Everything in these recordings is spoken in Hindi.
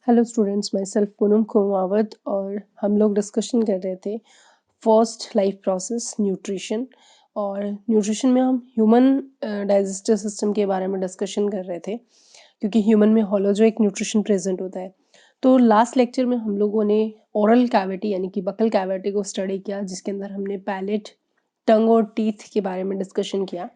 Hello students, my self Poonam Kumawat और हम लोग डिस्कशन कर रहे थे फर्स्ट लाइफ प्रोसेस न्यूट्रिशन। और न्यूट्रिशन में हम ह्यूमन डाइजेस्टिव सिस्टम के बारे में डिस्कशन कर रहे थे क्योंकि ह्यूमन में होलोजोइक न्यूट्रिशन प्रेजेंट होता है। तो लास्ट लेक्चर में हम लोगों ने ओरल कैविटी यानी कि बकल कैविटी को स्टडी किया, जिसके अंदर हमने पैलेट, टंग और टीथ के बारे में डिस्कशन किया।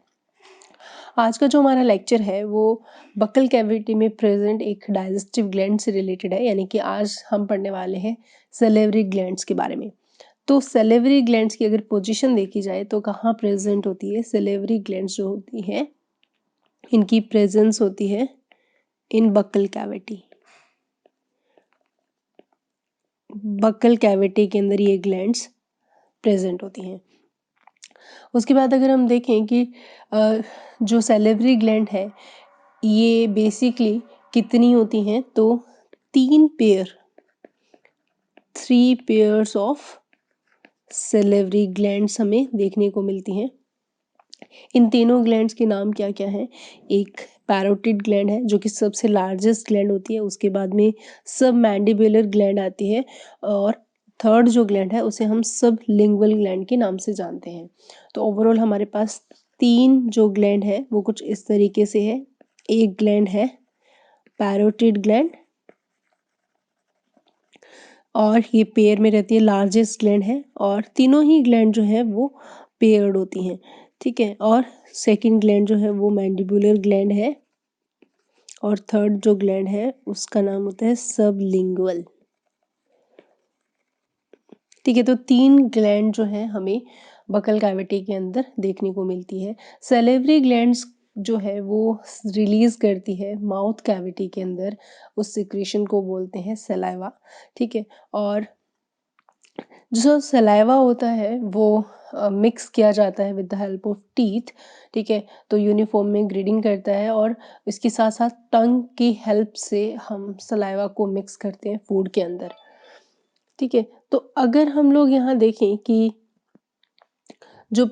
आज का जो हमारा लेक्चर है वो बकल कैविटी में प्रेजेंट एक डाइजेस्टिव ग्लैंड से रिलेटेड है, यानी कि आज हम पढ़ने वाले हैं सैलिवरी ग्लैंड्स के बारे में। तो सैलिवरी ग्लैंड्स की अगर पोजीशन देखी जाए तो कहाँ प्रेजेंट होती है? सैलिवरी ग्लैंड्स जो होती है इनकी प्रेजेंस होती है in buccal cavity. Buccal cavity के अंदर ये ग्लैंड्स प्रेजेंट होती हैं। उसके बाद अगर हम देखें कि जो सैलिवरी ग्लैंड है ये बेसिकली कितनी होती हैं, तो 3 पेयर्स ऑफ सैलिवरी ग्लैंड्स हमें देखने को मिलती हैं। इन तीनों ग्लैंड्स के नाम क्या क्या हैं? एक पैरोटिड ग्लैंड है जो कि सबसे लार्जेस्ट ग्लैंड होती है, उसके बाद में सब मैंडिबुलर ग्लैंड आती है, और थर्ड जो ग्लैंड है उसे हम सब लिंगुअल ग्लैंड के नाम से जानते हैं। तो ओवरऑल हमारे पास 3 जो ग्लैंड है वो कुछ इस तरीके से है। एक ग्लैंड है पैरोटिड ग्लैंड और ये पेयर में रहती है, लार्जेस्ट ग्लैंड है, और तीनों ही ग्लैंड जो है वो पेयर्ड होती हैं, ठीक है। और सेकंड ग्लैंड जो है वो मैंडिबुलर ग्लैंड है, और थर्ड जो ग्लैंड है उसका नाम होता है सबलिंगुअल, ठीक है। तो 3 ग्लैंड जो है हमें बकल कैविटी के अंदर देखने को मिलती है। सैलिवरी ग्लैंड्स जो है वो रिलीज करती है माउथ कैविटी के अंदर, उस सिक्रीशन को बोलते हैं सलाइवा, ठीक है। और जो सलाइवा होता है वो मिक्स किया जाता है with the help of teeth, ठीक है। तो यूनिफॉर्म में ग्रीडिंग करता है, और इसके साथ साथ टंग की हेल्प से हम सलाइवा को मिक्स करते हैं फूड के अंदर, ठीक है। तो अगर हम लोग यहाँ देखें कि जो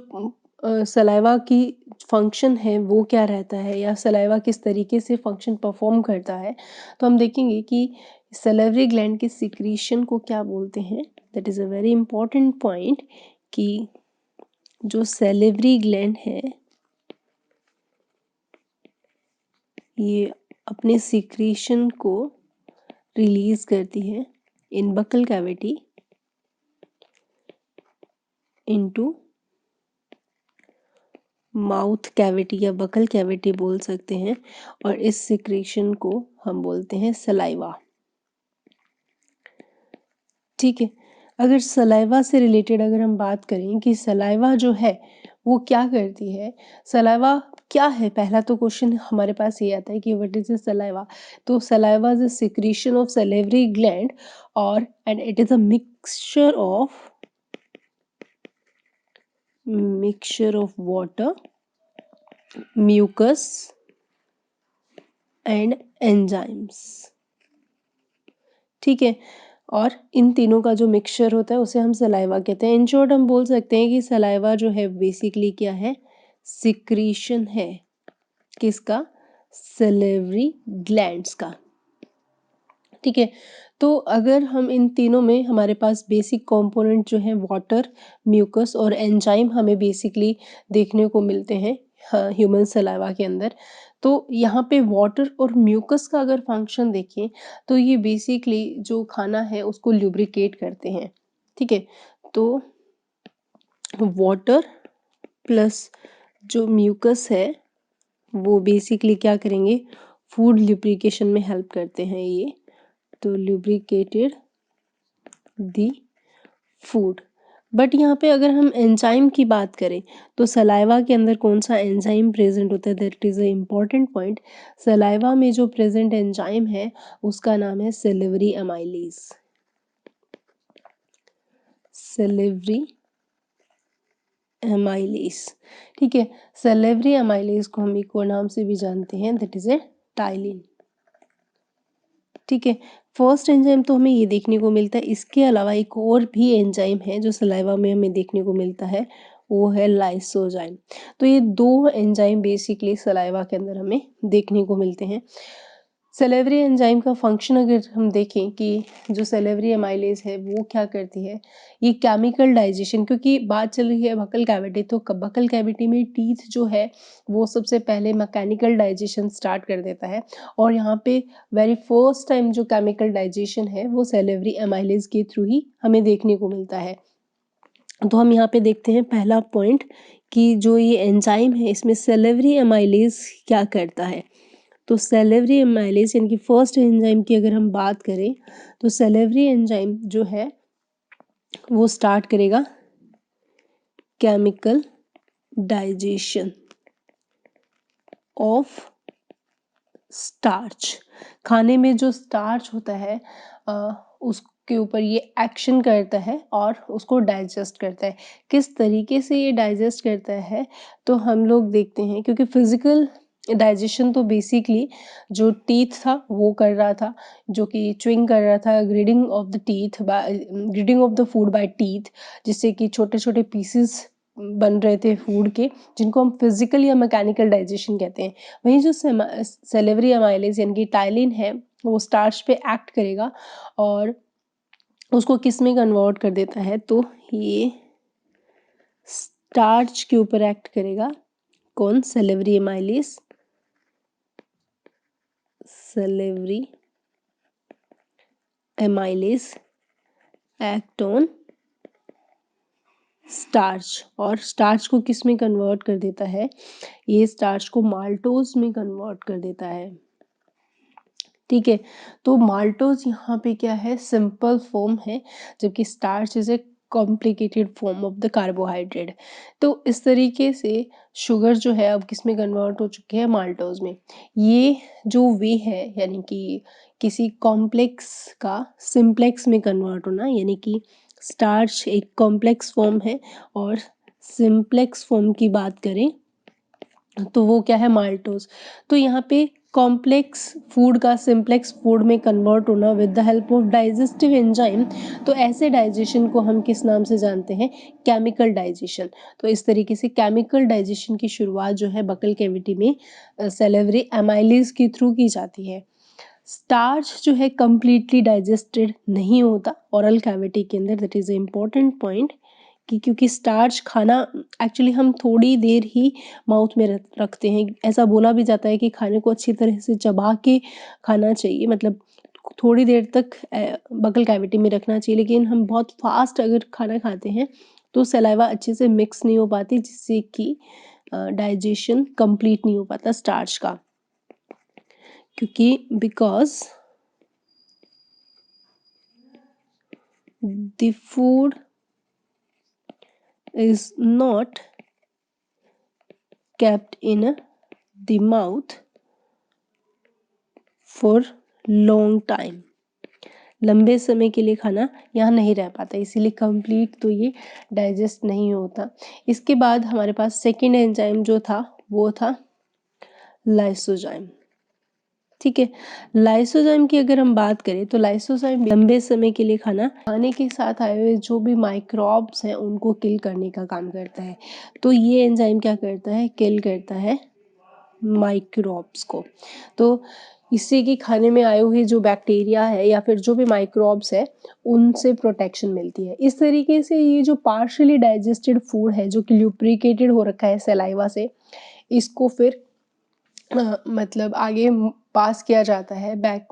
सलाइवा की फंक्शन है वो क्या रहता है, या सलाइवा किस तरीके से फंक्शन परफॉर्म करता है, तो हम देखेंगे कि सैलिवरी ग्लैंड के सिक्रीशन को क्या बोलते हैं। That is a very important point कि जो सैलिवरी ग्लैंड है ये अपने सिक्रीशन को रिलीज करती है in buccal cavity into mouth cavity या बकल कैविटी बोल सकते हैं, और इस सिक्रीशन को हम बोलते हैं सलाइवा, ठीक है। अगर सलाइवा से रिलेटेड अगर हम बात करें कि सलाइवा जो है वो क्या करती है, सलाइवा क्या है, पहला तो क्वेश्चन हमारे पास ये आता है कि व्हाट इज सलाइवा। तो saliva is a secretion of salivary gland और and it is a mixture of water, mucus and enzymes, ठीक है। और इन तीनों का जो मिक्सचर होता है उसे हम सलाइवा कहते हैं। इन शॉर्ट हम बोल सकते हैं कि सलाइवा जो है बेसिकली क्या है, सिक्रीशन है, किसका? सैलिवरी ग्लैंड्स का, ठीक है। तो अगर हम इन तीनों में हमारे पास बेसिक कंपोनेंट जो है वाटर, म्यूकस और एंजाइम हमें बेसिकली देखने को मिलते हैं ह्यूमन सलाइवा के अंदर। तो यहाँ पे वाटर और म्यूकस का अगर फंक्शन देखें तो ये बेसिकली जो खाना है उसको ल्यूब्रिकेट करते हैं, ठीक है। तो वाटर प्लस जो म्यूकस है वो बेसिकली क्या करेंगे, फूड ल्यूब्रिकेशन में हेल्प करते हैं ये, तो ल्यूब्रिकेटेड दी फूड। बट यहाँ पे अगर हम एंजाइम की बात करें तो सलाइवा के अंदर कौन सा एंजाइम प्रेजेंट होता है, that is a important point. Saliva में जो प्रेजेंट एंजाइम है उसका नाम है सैलिवरी अमाइलेज, सैलिवरी अमाइलेज, ठीक है। सैलिवरी अमाइलेज को हम एक और नाम से भी जानते हैं, दैट इज ए टाइलिन, ठीक है। फर्स्ट एंजाइम तो हमें ये देखने को मिलता है, इसके अलावा एक और भी एंजाइम है जो सलाइवा में हमें देखने को मिलता है, वो है लाइसोजाइम। तो ये 2 एंजाइम बेसिकली सलाइवा के अंदर हमें देखने को मिलते हैं। सेलेवरी एंजाइम का फंक्शन अगर हम देखें कि जो सेलेवरी एमाइलेज है वो क्या करती है, ये केमिकल डाइजेशन, क्योंकि बात चल रही है बकल कैविटी, तो बकल कैविटी में टीथ जो है वो सबसे पहले मैकेनिकल डाइजेशन स्टार्ट कर देता है, और यहाँ पे वेरी फर्स्ट टाइम जो केमिकल डाइजेशन है वो सेलेवरी एमाइलेज के थ्रू ही हमें देखने को मिलता है। तो हम यहाँ पे देखते हैं पहला पॉइंट कि जो ये एंजाइम है इसमें सेलेवरी एमाइलेज क्या करता है। तो सेलेवरी एमाइलेज यानी कि फर्स्ट एंजाइम की अगर हम बात करें तो सेलेवरी एंजाइम जो है वो स्टार्ट करेगा केमिकल डाइजेशन ऑफ स्टार्च। खाने में जो स्टार्च होता है उसके ऊपर ये एक्शन करता है और उसको डाइजेस्ट करता है। किस तरीके से ये डाइजेस्ट करता है तो हम लोग देखते हैं, क्योंकि फिजिकल डाइजेशन तो बेसिकली जो टीथ था वो कर रहा था, जो कि च्युइंग कर रहा था, grinding of the teeth by grinding of the food by teeth, जिससे कि छोटे छोटे पीसेस बन रहे थे फूड के, जिनको हम फिजिकल या मैकेनिकल डाइजेशन कहते हैं। वहीं जो सेलेवरी एमाइलेज यानी कि टाइलिन है वो स्टार्च पे एक्ट करेगा और उसको किस में कन्वर्ट कर देता है, तो ये स्टार्च के ऊपर एक्ट करेगा। कौन? Salivary amylase. Salivary amylase act on starch, और स्टार्च को किस में कन्वर्ट कर देता है, ये स्टार्च को माल्टोज में कन्वर्ट कर देता है। ठीक है, तो माल्टोज यहाँ पे क्या है, सिंपल फॉर्म है, जबकि starch is a complicated form of the carbohydrate. तो इस तरीके से शुगर जो है अब किस में कन्वर्ट हो चुके हैं, माल्टोज में। ये जो वे है यानी कि किसी कॉम्प्लेक्स का सिंप्लेक्स में कन्वर्ट होना, यानी कि स्टार्च एक कॉम्प्लेक्स फॉर्म है और सिंप्लेक्स फॉर्म की बात करें तो वो क्या है, माल्टोज। तो यहाँ पे कॉम्प्लेक्स फूड का सिंप्लेक्स फूड में कन्वर्ट होना with the help of digestive enzyme, तो ऐसे डाइजेशन को हम किस नाम से जानते हैं, केमिकल डाइजेशन। तो इस तरीके से केमिकल डाइजेशन की शुरुआत जो है बकल कैविटी में सेलेवरी एमाइलेज के थ्रू की जाती है। स्टार्च जो है कंप्लीटली डाइजेस्टेड नहीं होता ओरल कैविटी के अंदर, that is a important point, कि क्योंकि स्टार्च खाना एक्चुअली हम थोड़ी देर ही माउथ में रखते हैं। ऐसा बोला भी जाता है कि खाने को अच्छी तरह से चबा के खाना चाहिए, मतलब थोड़ी देर तक बकल कैविटी में रखना चाहिए, लेकिन हम बहुत फास्ट अगर खाना खाते हैं तो सलाइवा अच्छे से मिक्स नहीं हो पाती, जिससे कि डाइजेशन कंप्लीट नहीं हो पाता स्टार्च का, क्योंकि because the food is not kept in the mouth for long time, लंबे समय के लिए खाना यहाँ नहीं रह पाता, इसीलिए कंप्लीट तो ये डाइजेस्ट नहीं होता। इसके बाद हमारे पास सेकेंड एंजाइम जो था वो था लाइसोजाइम। ठीक है, लाइसोजाइम की अगर हम बात करें तो लाइसोजाइम लंबे समय के लिए खाने के साथ आए हुए जो भी माइक्रोब्स हैं उनको किल करने का काम करता है। तो ये एंजाइम क्या करता है, किल करता है माइक्रोब्स को। तो इससे कि खाने में आए हुए जो बैक्टीरिया है या फिर जो भी माइक्रोब्स है उनसे प्रोटेक्शन मिलती है। इस तरीके से ये जो पार्शियली डाइजेस्टेड फूड है जो कि ल्यूब्रिकेटेड हो रखा है सलाइवा से, इसको फिर मतलब आगे पास किया जाता है back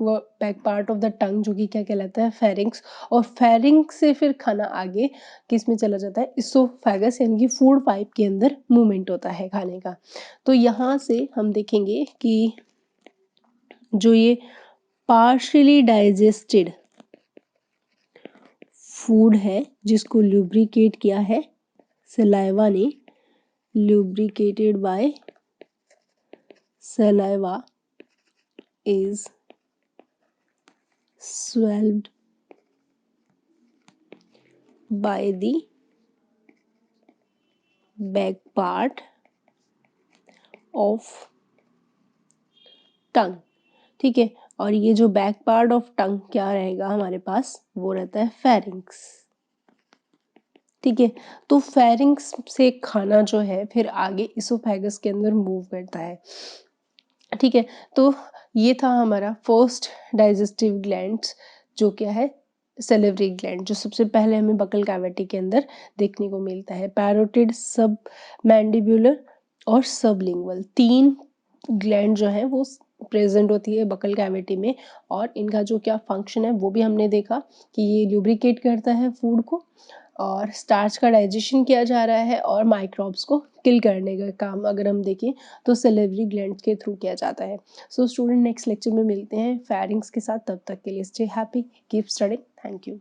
part of the tongue, जो कि क्या कहलाता है, फेरिंक्स, और फेरिंक्स से फिर खाना आगे किस में चला जाता है, इसोफेगस यानी कि फूड पाइप के अंदर मूवमेंट होता है खाने का। तो यहाँ से हम देखेंगे कि जो ये पार्शियली डाइजेस्टेड फूड है जिसको ल्यूब्रिकेट किया है सलाइवा ने, ल्यूब्रिकेटेड bye saliva is swallowed by the back part of tongue। ठीक है, और ये जो बैक पार्ट ऑफ टंग क्या रहेगा हमारे पास, वो रहता है फेरिंक्स। ठीक है, तो फेरिंक्स से खाना जो है फिर आगे इसोफेगस के अंदर मूव करता है। ठीक है, तो ये था हमारा फर्स्ट डाइजेस्टिव ग्लैंड्स, जो क्या है, सैलिवरी ग्लैंड, जो सबसे पहले हमें बकल कैविटी के अंदर देखने को मिलता है। पैरोटिड, सब मैंडिबुलर और सबलिंगुअल, तीन ग्लैंड जो है वो प्रेजेंट होती है बकल कैविटी में। और इनका जो क्या फंक्शन है वो भी हमने देखा कि ये ल्यूब्रिकेट करता है फूड को, और स्टार्च का डाइजेशन किया जा रहा है, और माइक्रोब्स को किल करने का काम अगर हम देखें तो सैलिवरी ग्लैंड के थ्रू किया जाता है। सो स्टूडेंट, नेक्स्ट लेक्चर में मिलते हैं फेरिंग्स के साथ। तब तक के लिए stay happy, keep studying, thank you.